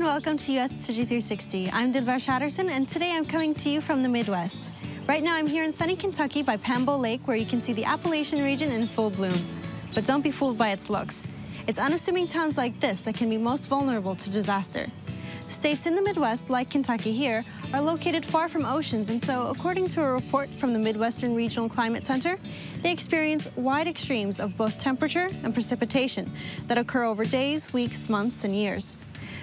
welcome to US Tzu Chi 360. I'm Dilbar Shatterson, and today I'm coming to you from the Midwest. Right now I'm here in sunny Kentucky by Pambo Lake, where you can see the Appalachian region in full bloom. But don't be fooled by its looks. It's unassuming towns like this that can be most vulnerable to disaster. States in the Midwest, like Kentucky here, are located far from oceans, and so according to a report from the Midwestern Regional Climate Center, they experience wide extremes of both temperature and precipitation that occur over days, weeks, months, and years.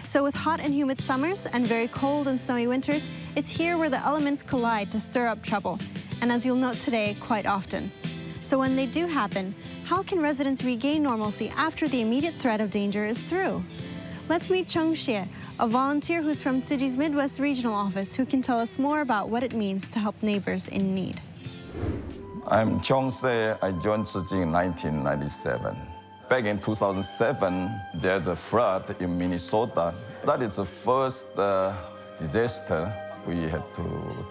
So with hot and humid summers and very cold and snowy winters, it's here where the elements collide to stir up trouble, and as you'll note today, quite often. So when they do happen, how can residents regain normalcy after the immediate threat of danger is through? Let's meet Chung Xie, a volunteer who's from Tzu Chi's Midwest Regional Office, who can tell us more about what it means to help neighbors in need. I'm Chung Xie. I joined Tzu Chi in 1997. Back in 2007, there's a flood in Minnesota. That is the first disaster we had to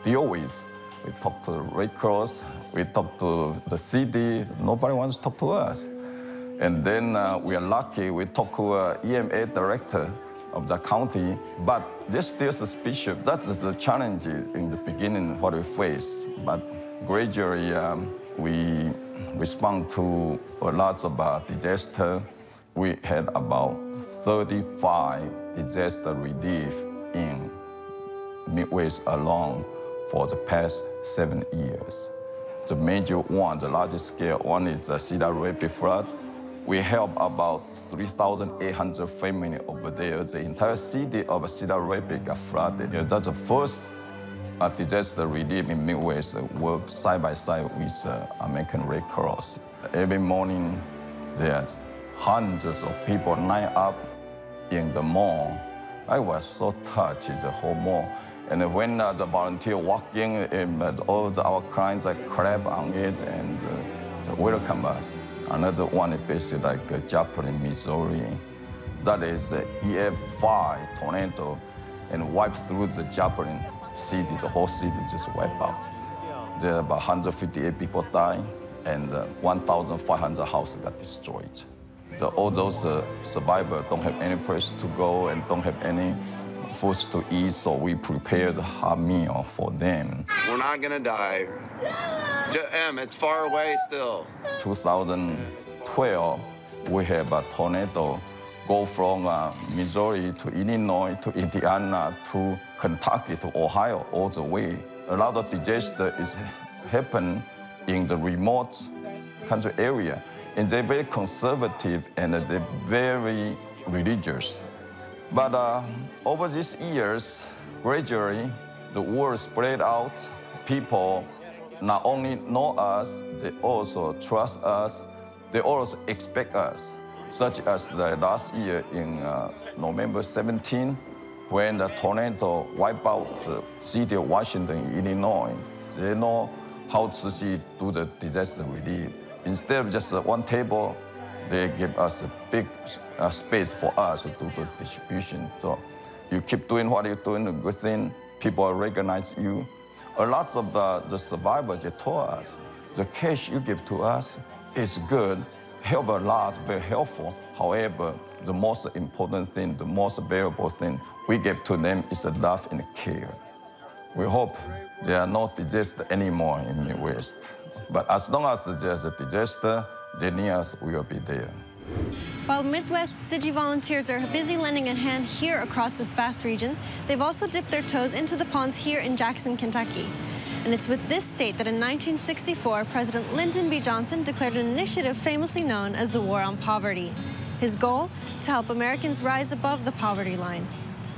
deal with. We talked to the Red Cross, we talked to the city, nobody wants to talk to us. And then we are lucky, we talked to an EMA director of the county, but they're still suspicious. That is the challenge in the beginning what we face. But gradually, we respond to a lot of disaster. We had about 35 disaster relief in Midwest alone for the past 7 years. The major one, the largest scale one, is the Cedar Rapids flood. We help about 3,800 families over there. The entire city of Cedar Rapids got flooded. That's the first disaster relief in Midwest work side by side with American Red Cross. Every morning, there are hundreds of people line up in the mall. I was so touched, the whole mall. And when the volunteer walk in, all our clients clap on it and welcome us. Another one is basically like Joplin, Missouri. That is EF5 tornado and wiped through the Joplin city. The whole city just wiped out. There are about 158 people died, and 1,500 houses got destroyed. All those survivors don't have any place to go and don't have any food to eat, so we prepared a hot meal for them. We're not gonna die. It's far away still. 2012, we have a tornado go from Missouri to Illinois to Indiana to Kentucky to Ohio all the way. A lot of disaster is happen in the remote country area, and they're very conservative and they're very religious. But over these years, gradually, the word spread out. People not only know us, they also trust us, they also expect us, such as the last year in November 17, when the tornado wiped out the city of Washington, Illinois. They know how Tzu Chi do the disaster relief. Instead of just one table, they give us a big space for us to do the distribution. So you keep doing what you're doing, a good thing, people recognize you. A lot of the survivors, they told us, the cash you give to us is good, help a lot, very helpful. However, the most important thing, the most valuable thing we give to them is the love and care. We hope there are no disasters anymore in the Midwest. But as long as there's a disaster, they need us, we will be there. While Midwest Tzu Chi volunteers are busy lending a hand here across this vast region, they've also dipped their toes into the ponds here in Jackson, Kentucky. And it's with this state that in 1964, President Lyndon B. Johnson declared an initiative famously known as the War on Poverty. His goal? To help Americans rise above the poverty line.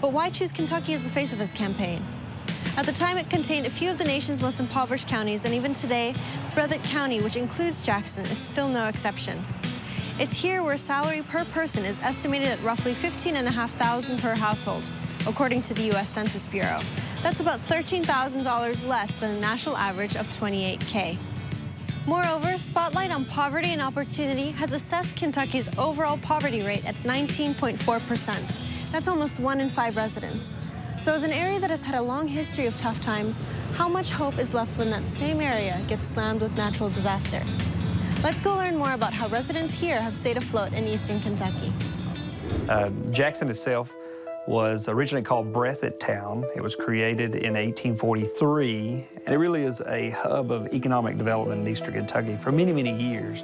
But why choose Kentucky as the face of his campaign? At the time, it contained a few of the nation's most impoverished counties, and even today, Breathitt County, which includes Jackson, is still no exception. It's here where salary per person is estimated at roughly $15,500 per household, according to the U.S. Census Bureau. That's about $13,000 less than the national average of $28,000. Moreover, Spotlight on Poverty and Opportunity has assessed Kentucky's overall poverty rate at 19.4%. That's almost 1 in 5 residents. So as an area that has had a long history of tough times, how much hope is left when that same area gets slammed with natural disaster? Let's go learn more about how residents here have stayed afloat in eastern Kentucky. Jackson itself was originally called Breathitt Town. It was created in 1843, and it really is a hub of economic development in eastern Kentucky for many, many years,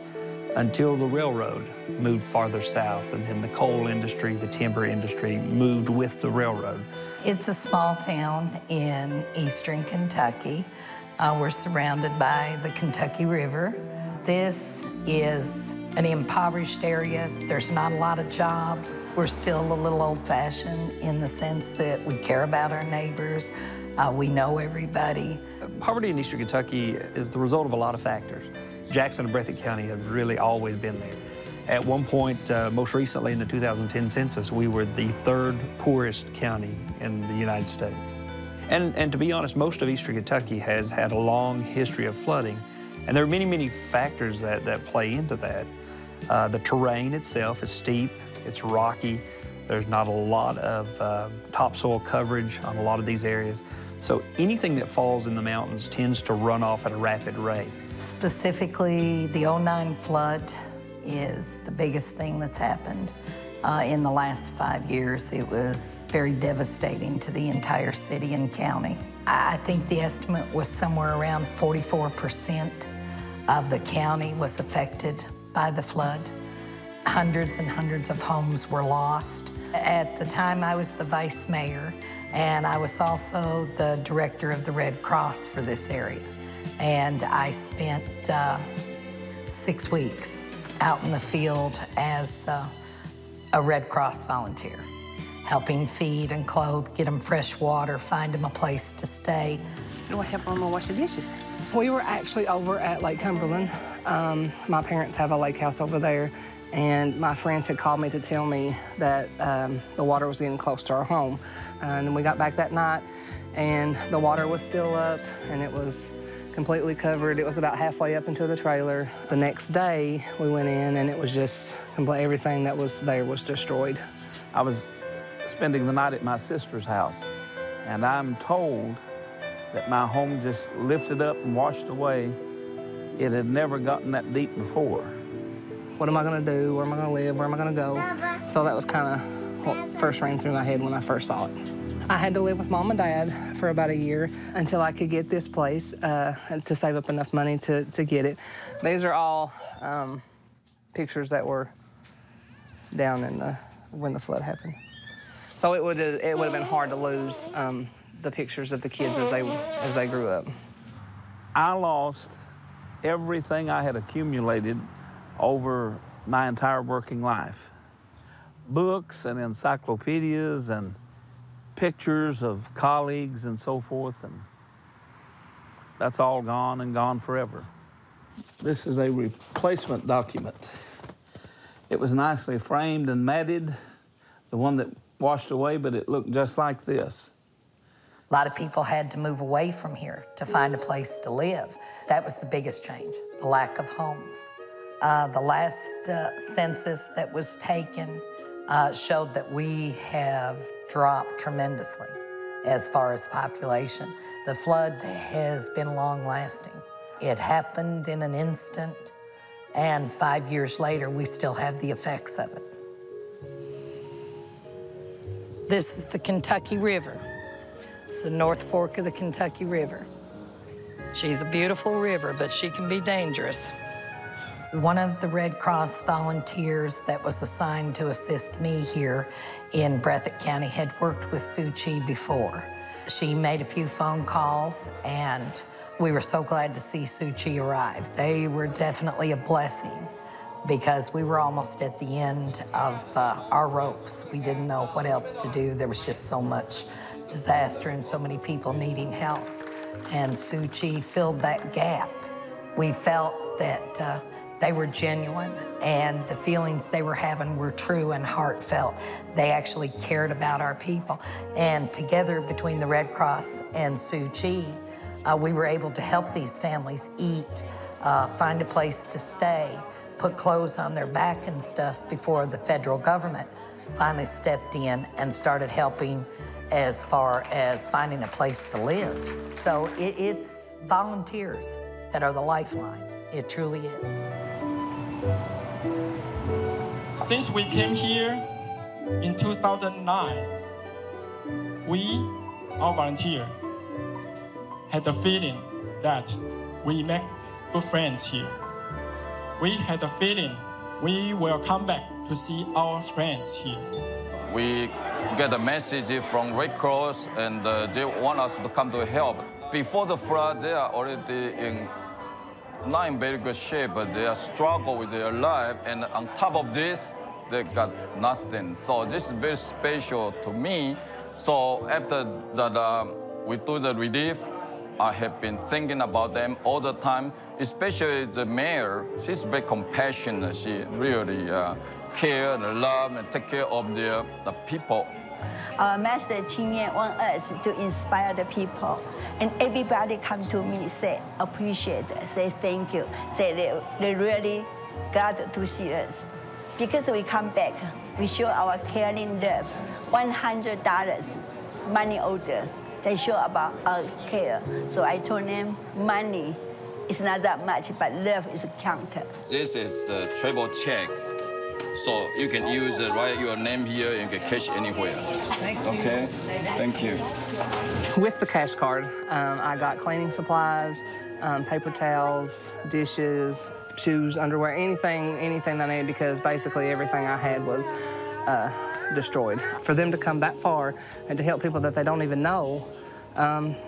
until the railroad moved farther south, and then the coal industry, the timber industry moved with the railroad. It's a small town in eastern Kentucky. We're surrounded by the Kentucky River. This is an impoverished area. There's not a lot of jobs. We're still a little old-fashioned in the sense that we care about our neighbors. We know everybody. Poverty in eastern Kentucky is the result of a lot of factors. Jackson and Breathitt County have really always been there. At one point, most recently in the 2010 census, we were the third poorest county in the United States. And to be honest, most of eastern Kentucky has had a long history of flooding. And there are many, many factors that play into that. The terrain itself is steep, it's rocky, there's not a lot of topsoil coverage on a lot of these areas. So anything that falls in the mountains tends to run off at a rapid rate. Specifically, the '09 flood is the biggest thing that's happened in the last 5 years. It was very devastating to the entire city and county. I think the estimate was somewhere around 44% of the county was affected by the flood. Hundreds and hundreds of homes were lost. At the time, I was the vice mayor, and I was also the director of the Red Cross for this area. And I spent 6 weeks out in the field as a Red Cross volunteer, helping feed and clothe, get them fresh water, find them a place to stay. Do I help Mama wash the dishes? We were actually over at Lake Cumberland. My parents have a lake house over there, and my friends had called me to tell me that the water was getting close to our home. And then we got back that night, and the water was still up, and it was completely covered. It was about halfway up into the trailer. The next day, we went in, and it was just everything that was there was destroyed. I was spending the night at my sister's house, and I'm told that my home just lifted up and washed away. It had never gotten that deep before. What am I gonna do? Where am I gonna live? Where am I gonna go? So that was kind of what first ran through my head when I first saw it. I had to live with Mom and Dad for about a year until I could get this place to save up enough money to get it. These are all pictures that were down in when the flood happened. So it would have been hard to lose the pictures of the kids as they grew up. I lost everything I had accumulated over my entire working life. Books and encyclopedias and pictures of colleagues and so forth, and that's all gone and gone forever. This is a replacement document. It was nicely framed and matted, the one that washed away, but it looked just like this. A lot of people had to move away from here to find a place to live. That was the biggest change, the lack of homes. The last census that was taken showed that we have dropped tremendously as far as population. The flood has been long-lasting. It happened in an instant, and 5 years later, we still have the effects of it. This is the Kentucky River. It's the North Fork of the Kentucky River. She's a beautiful river, but she can be dangerous. One of the Red Cross volunteers that was assigned to assist me here in Breathitt County had worked with Tzu Chi before. She made a few phone calls, and we were so glad to see Tzu Chi arrive. They were definitely a blessing because we were almost at the end of our ropes. We didn't know what else to do. There was just so much disaster and so many people needing help. And Tzu Chi filled that gap. We felt that they were genuine, and the feelings they were having were true and heartfelt. They actually cared about our people. And together, between the Red Cross and Tzu Chi, we were able to help these families eat, find a place to stay, put clothes on their back and stuff before the federal government finally stepped in and started helping as far as finding a place to live. So it's volunteers that are the lifeline. It truly is. Since we came here in 2009, we, our volunteer, had the feeling that we make good friends here. We had the feeling we will come back to see our friends here. We get a message from Red Cross, and they want us to come to help. Before the flood, they are already not in very good shape, but they are struggling with their life, and on top of this, they got nothing. So this is very special to me. So after that, we do the relief, I have been thinking about them all the time, especially the mayor. She's very compassionate. She really care and love and take care of the people. Our Master Qingyan wants us to inspire the people. And everybody come to me, say appreciate, say thank you, say they really glad to see us. Because we come back, we show our caring love. $100 money order. They show about our care. So I told them money is not that much, but love is counted. This is a travel check. So you can use it, write your name here, and you can cash anywhere. Thank you. Okay, thank you. With the cash card, I got cleaning supplies, paper towels, dishes, shoes, underwear, anything that I needed, because basically everything I had was destroyed. For them to come that far and to help people that they don't even know,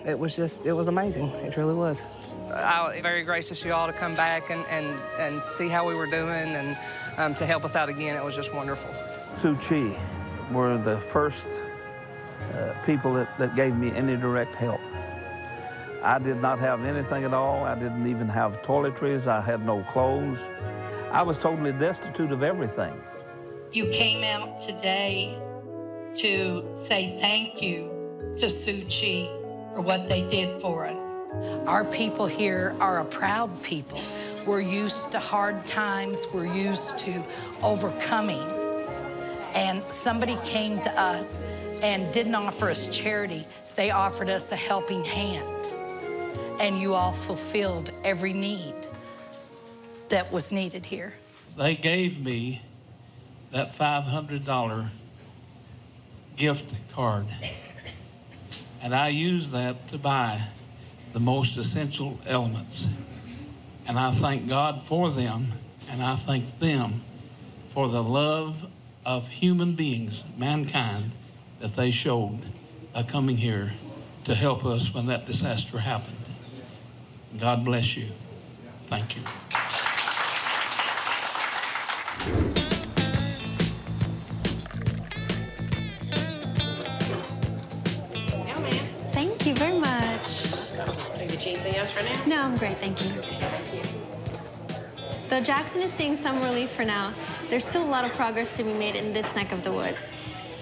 it was amazing. It really was. I was very gracious of you all to come back and see how we were doing and to help us out again. It was just wonderful. Tzu Chi were the first people that gave me any direct help. I did not have anything at all. I didn't even have toiletries. I had no clothes. I was totally destitute of everything. You came out today to say thank you to Tzu Chi for what they did for us. Our people here are a proud people. We're used to hard times. We're used to overcoming. And somebody came to us and didn't offer us charity. They offered us a helping hand. And you all fulfilled every need that was needed here. They gave me that $500 gift card. And I used that to buy the most essential elements. And I thank God for them, and I thank them for the love of human beings, mankind, that they showed by coming here to help us when that disaster happened. God bless you. Thank you. Thank you very much. Anything else right now? No, I'm great, thank you. Though Jackson is seeing some relief for now, there's still a lot of progress to be made in this neck of the woods.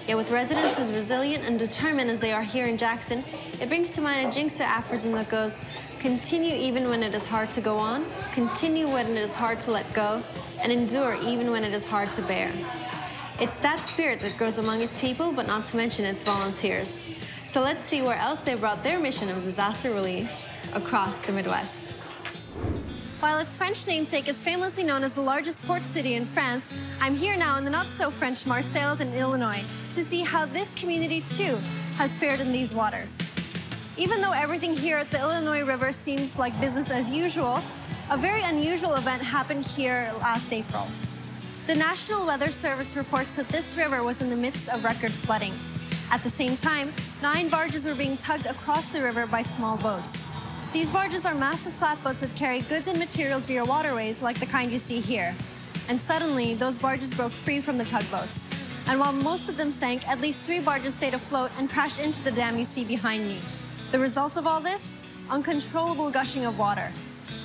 Yet with residents as resilient and determined as they are here in Jackson, it brings to mind a Jingsa aphorism that goes, continue even when it is hard to go on, continue when it is hard to let go, and endure even when it is hard to bear. It's that spirit that grows among its people, but not to mention its volunteers. So let's see where else they brought their mission of disaster relief across the Midwest. While its French namesake is famously known as the largest port city in France, I'm here now in the not-so-French Marseilles in Illinois to see how this community, too, has fared in these waters. Even though everything here at the Illinois River seems like business as usual, a very unusual event happened here last April. The National Weather Service reports that this river was in the midst of record flooding. At the same time, 9 barges were being tugged across the river by small boats. These barges are massive flatboats that carry goods and materials via waterways like the kind you see here. And suddenly, those barges broke free from the tugboats. And while most of them sank, at least 3 barges stayed afloat and crashed into the dam you see behind me. The result of all this? Uncontrollable gushing of water.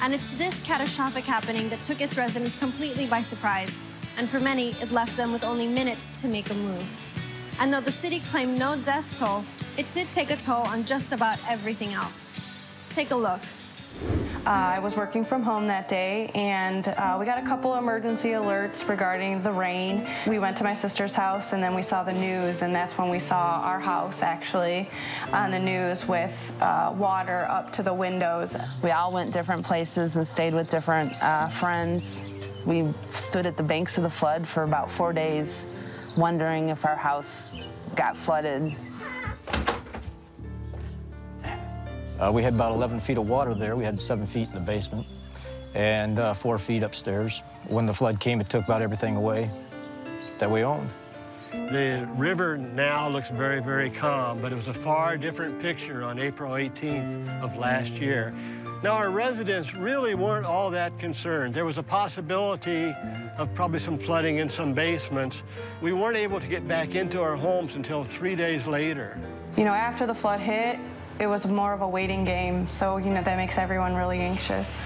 And it's this catastrophic happening that took its residents completely by surprise. And for many, it left them with only minutes to make a move. And though the city claimed no death toll, it did take a toll on just about everything else. Take a look. I was working from home that day, and we got a couple emergency alerts regarding the rain. We went to my sister's house, and then we saw the news, and that's when we saw our house actually on the news with water up to the windows. We all went different places and stayed with different friends. We stood at the banks of the flood for about 4 days, wondering if our house got flooded. We had about 11 feet of water there. We had 7 feet in the basement and 4 feet upstairs. When the flood came, it took about everything away that we owned. The river now looks very, very calm, but it was a far different picture on April 18th of last year. Now, our residents really weren't all that concerned. There was a possibility of probably some flooding in some basements. We weren't able to get back into our homes until 3 days later. You know, after the flood hit, it was more of a waiting game, so, you know, that makes everyone really anxious.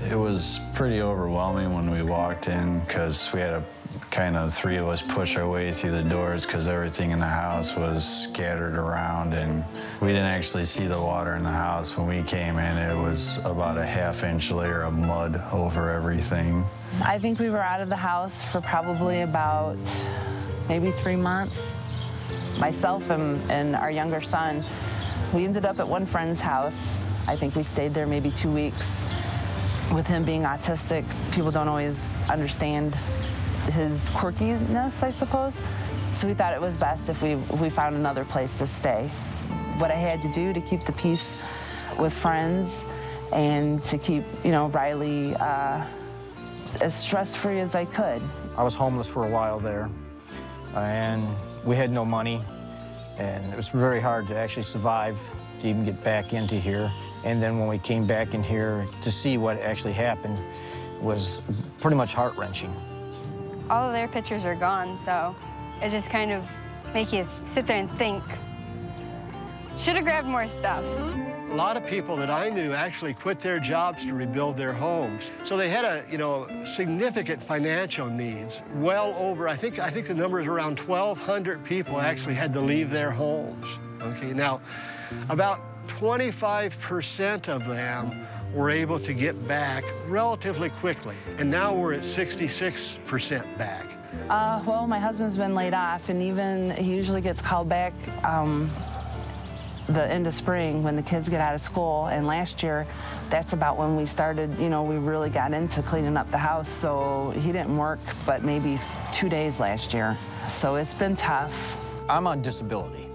It was pretty overwhelming when we walked in because we had to kind of, 3 of us push our way through the doors because everything in the house was scattered around, and we didn't actually see the water in the house. When we came in, it was about a half-inch layer of mud over everything. I think we were out of the house for probably about maybe 3 months. Myself and our younger son, we ended up at one friend's house. I think we stayed there maybe 2 weeks. With him being autistic, people don't always understand his quirkiness, I suppose. So we thought it was best if we found another place to stay. What I had to do to keep the peace with friends and to keep, you know, Riley as stress-free as I could. I was homeless for a while there, and we had no money, and it was very hard to actually survive, to even get back into here. And then when we came back in here to see what actually happened was pretty much heart-wrenching. All of their pictures are gone, so it just kind of make you sit there and think. Should have grabbed more stuff. A lot of people that I knew actually quit their jobs to rebuild their homes. So they had a, you know, significant financial needs. Well over, I think the number is around 1,200 people actually had to leave their homes. Okay, now about 25% of them were able to get back relatively quickly, and now we're at 66% back. Well, my husband's been laid off, and even he usually gets called back the end of spring when the kids get out of school. And last year, that's about when we started, you know, we really got into cleaning up the house. So he didn't work but maybe 2 days last year. So it's been tough. I'm on disability,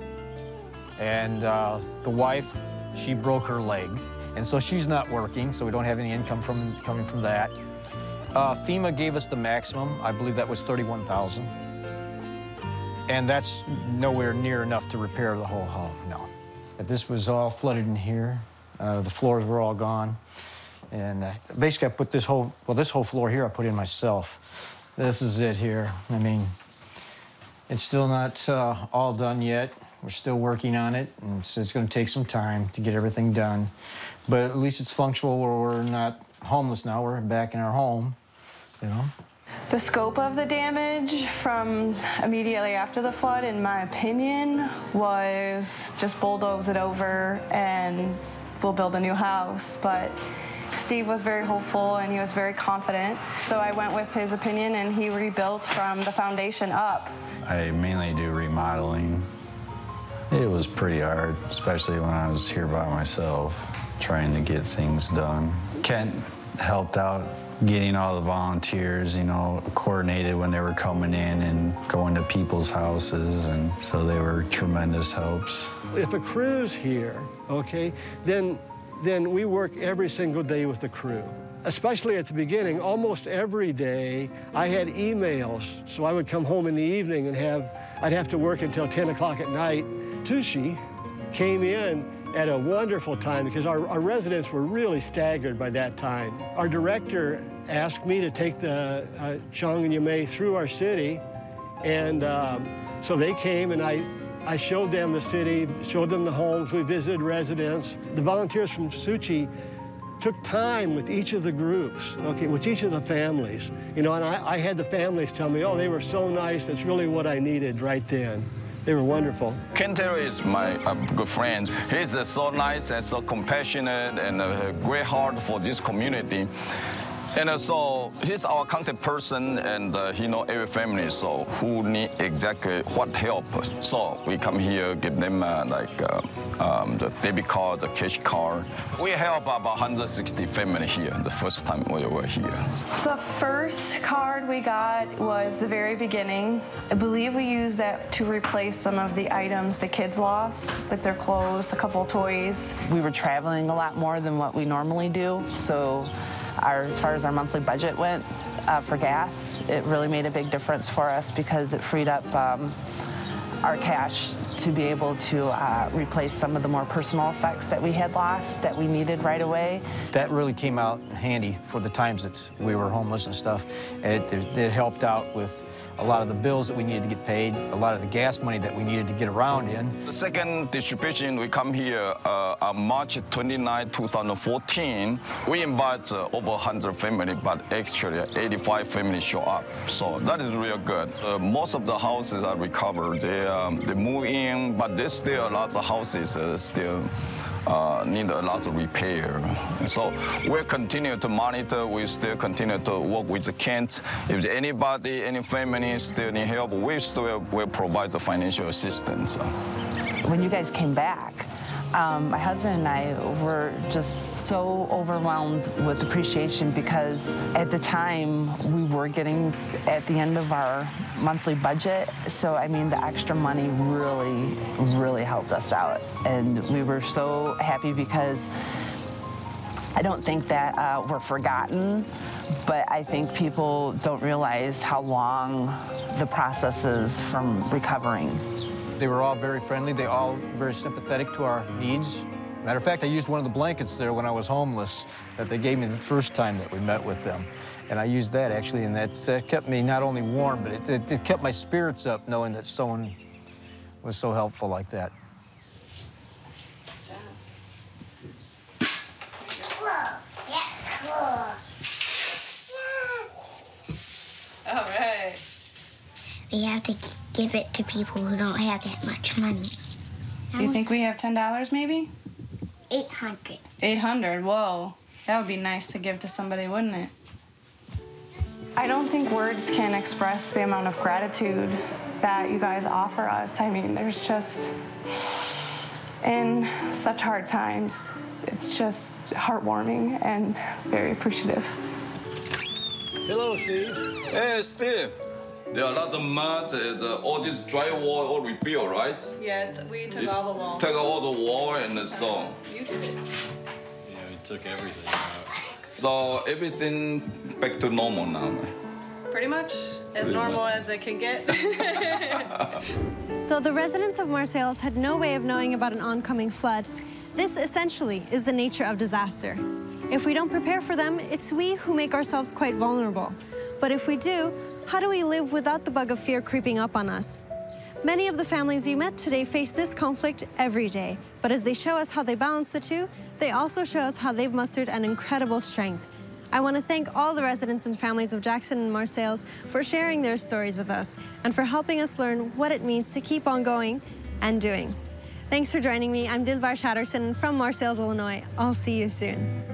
and the wife, she broke her leg, and so she's not working, so we don't have any income coming from that. FEMA gave us the maximum. I believe that was $31,000, and that's nowhere near enough to repair the whole home, no. But this was all flooded in here. The floors were all gone, and basically I put this whole floor here I put in myself. This is it here. I mean, it's still not all done yet. We're still working on it, and so it's going to take some time to get everything done. But at least it's functional where we're not homeless now. We're back in our home, you know. The scope of the damage from immediately after the flood, in my opinion, was just bulldoze it over and we'll build a new house. But Steve was very hopeful and he was very confident. So I went with his opinion and he rebuilt from the foundation up. I mainly do remodeling. It was pretty hard, especially when I was here by myself, trying to get things done. Kent helped out getting all the volunteers, you know, coordinated when they were coming in and going to people's houses, and so they were tremendous helps. If a crew's here, okay, then we work every single day with the crew. Especially at the beginning, almost every day, I had emails, so I would come home in the evening and I'd have to work until 10 o'clock at night. Tzu Chi came in at a wonderful time because our residents were really staggered by that time. Our director asked me to take the Chong and Yamei through our city, and so they came and I showed them the city, showed them the homes, we visited residents. The volunteers from Tzu Chi took time with each of the groups, okay, with each of the families. You know, and I had the families tell me, oh, they were so nice, that's really what I needed right then. They were wonderful. Ken Terry is my good friend. He's so nice and so compassionate and a great heart for this community. And so he's our contact person, and he know every family, so who need exactly what help. So we come here, give them the debit card, the cash card. We help about 160 family here the first time we were here. The first card we got was the very beginning. I believe we used that to replace some of the items the kids lost, like their clothes, a couple toys. We were traveling a lot more than what we normally do, so as far as our monthly budget went for gas, it really made a big difference for us because it freed up our cash to be able to replace some of the more personal effects that we had lost that we needed right away. That really came out handy for the times that we were homeless and stuff. It helped out with a lot of the bills that we needed to get paid, a lot of the gas money that we needed to get around in. The second distribution, we come here on March 29, 2014. We invite over 100 families, but actually 85 families show up. So that is real good. Most of the houses are recovered. They move in, but there's still a lot of houses still need a lot of repair. So we'll continue to monitor. We still continue to work with the Kent. If anybody, any family still need help, we still will provide the financial assistance. When you guys came back, my husband and I were just so overwhelmed with appreciation because at the time we were getting at the end of our monthly budget. So, I mean, the extra money really, really helped us out. And we were so happy because I don't think that we're forgotten, but I think people don't realize how long the process is from recovering. They were all very friendly. They all very sympathetic to our needs. Matter of fact, I used one of the blankets there when I was homeless that they gave me the first time that we met with them. And I used that, actually, and that kept me not only warm, but it kept my spirits up knowing that someone was so helpful like that. All right. We have to give it to people who don't have that much money. Do you think we have $10 maybe? 800. 800, whoa. That would be nice to give to somebody, wouldn't it? I don't think words can express the amount of gratitude that you guys offer us. I mean, there's just, in such hard times, it's just heartwarming and very appreciative. Hello, Steve. Hey, Steve. There are lots of mud, all this drywall all rebuilt, right? Yeah, we took all the walls. Took all the wall and so. You did it. Yeah, we took everything out. So everything back to normal now. Pretty much as normal as it can get. Though the residents of Marseilles had no way of knowing about an oncoming flood, this essentially is the nature of disaster. If we don't prepare for them, it's we who make ourselves quite vulnerable. But if we do, how do we live without the bug of fear creeping up on us? Many of the families you met today face this conflict every day, but as they show us how they balance the two, they also show us how they've mustered an incredible strength. I want to thank all the residents and families of Jackson and Marseilles for sharing their stories with us and for helping us learn what it means to keep on going and doing. Thanks for joining me. I'm Dilbar Shatterson from Marseilles, Illinois. I'll see you soon.